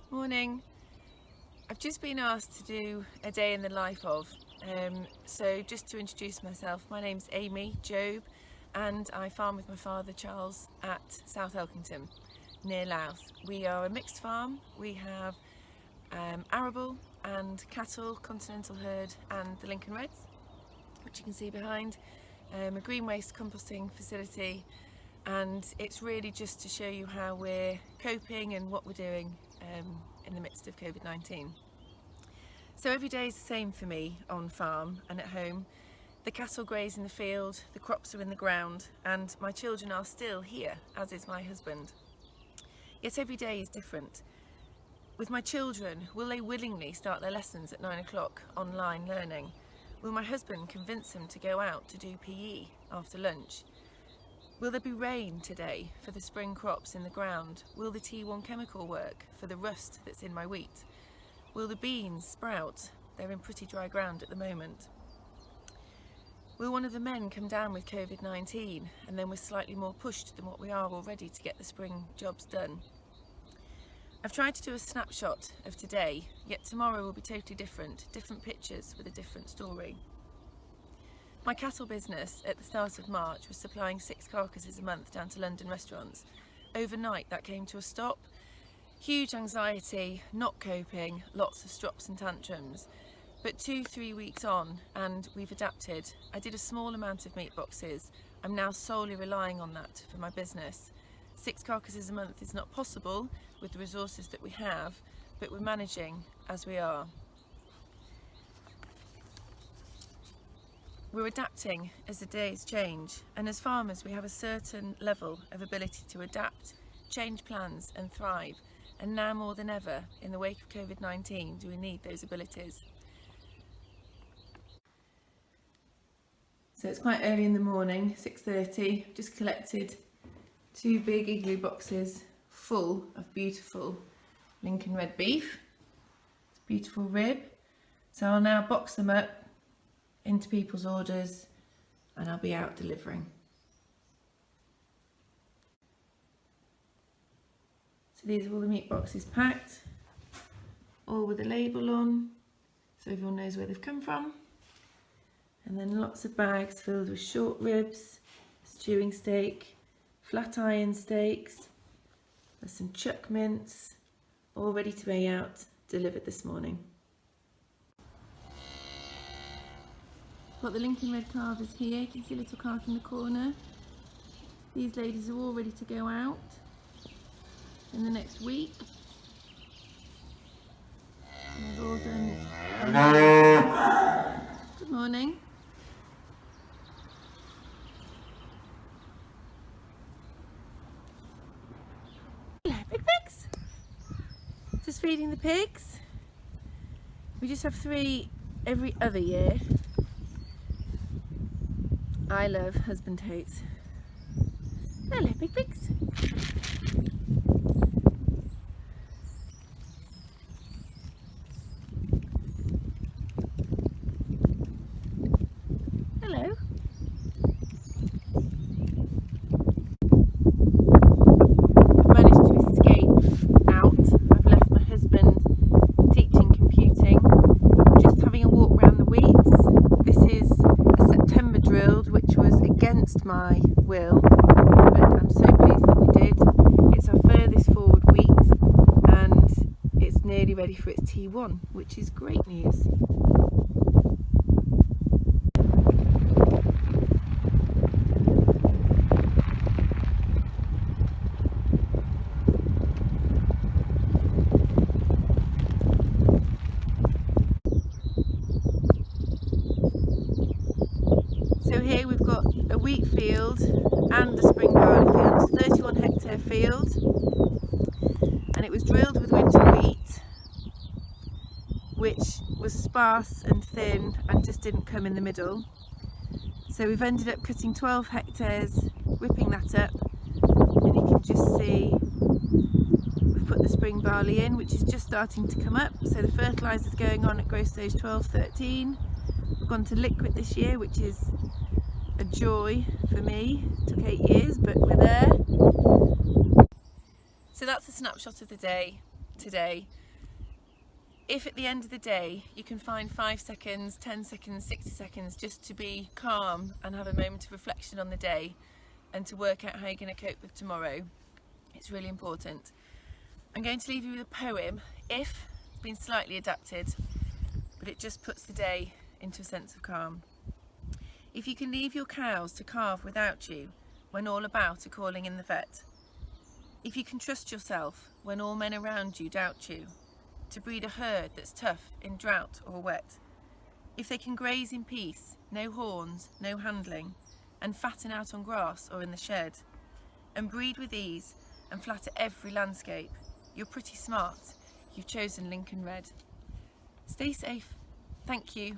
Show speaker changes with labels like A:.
A: Morning. I've just been asked to do a day in the life of, so just to introduce myself, my name's Amy Jobe and I farm with my father Charles at South Elkington near Louth. We are a mixed farm. We have arable and cattle, continental herd and the Lincoln Reds, which you can see behind, a green waste composting facility, and it's really just to show you how we're coping and what we're doing in the midst of COVID-19. So every day is the same for me on farm and at home. The cattle graze in the field, the crops are in the ground, and my children are still here, as is my husband. Yet every day is different. With my children, will they willingly start their lessons at 9 o'clock online learning? Will my husband convince them to go out to do PE after lunch? Will there be rain today for the spring crops in the ground? Will the T1 chemical work for the rust that's in my wheat? Will the beans sprout? They're in pretty dry ground at the moment. Will one of the men come down with COVID-19 and then we're slightly more pushed than what we are already to get the spring jobs done? I've tried to do a snapshot of today, yet tomorrow will be totally different pictures with a different story. My cattle business at the start of March was supplying 6 carcasses a month down to London restaurants. Overnight that came to a stop. Huge anxiety, not coping, lots of strops and tantrums. But 2-3 weeks on and we've adapted. I did a small amount of meat boxes. I'm now solely relying on that for my business. 6 carcasses a month is not possible with the resources that we have, but we're managing as we are. We're adapting as the days change, and as farmers we have a certain level of ability to adapt, change plans and thrive, and now more than ever in the wake of COVID-19 do we need those abilities. So it's quite early in the morning, 6:30, just collected 2 big igloo boxes full of beautiful Lincoln red beef. It's a beautiful rib, so I'll now box them up into people's orders and I'll be out delivering. So these are all the meat boxes packed, all with a label on so everyone knows where they've come from, and then lots of bags filled with short ribs, stewing steak, flat iron steaks, there's some chuck mince, all ready to be out delivered this morning. Got the Lincoln Red carvers here, you can see a little carve in the corner. These ladies are all ready to go out in the next week. And they've all done. Good morning. Hello, pig pigs. Just feeding the pigs. We just have 3 every other year. I love husband totes. Hello, big pigs. Hello. I've managed to escape out. I've left my husband teaching computing, just having a walk around the wheats. This is a September drilled, which was against my will, but I'm so pleased that we did. It's our furthest forward wheat and it's nearly ready for its T1, which is great news. So here we've got a wheat field and a spring barley field. It's a 31 hectare field and it was drilled with winter wheat, which was sparse and thin and just didn't come in the middle. So we've ended up cutting 12 hectares, whipping that up, and you can just see we've put the spring barley in, which is just starting to come up. So the fertiliser is going on at growth stage 12-13. We've gone to liquid this year, which is a joy for me. It took 8 years, but we're there. So that's a snapshot of the day. today. If at the end of the day you can find 5 seconds, 10 seconds, 60 seconds just to be calm and have a moment of reflection on the day and to work out how you're going to cope with tomorrow, it's really important. I'm going to leave you with a poem. If it's been slightly adapted, but it just puts the day into a sense of calm. If you can leave your cows to calve without you when all about are calling in the vet. If you can trust yourself when all men around you doubt you, to breed a herd that's tough in drought or wet. If they can graze in peace, no horns, no handling, and fatten out on grass or in the shed, and breed with ease and flatter every landscape, you're pretty smart. You've chosen Lincoln Red. Stay safe. Thank you.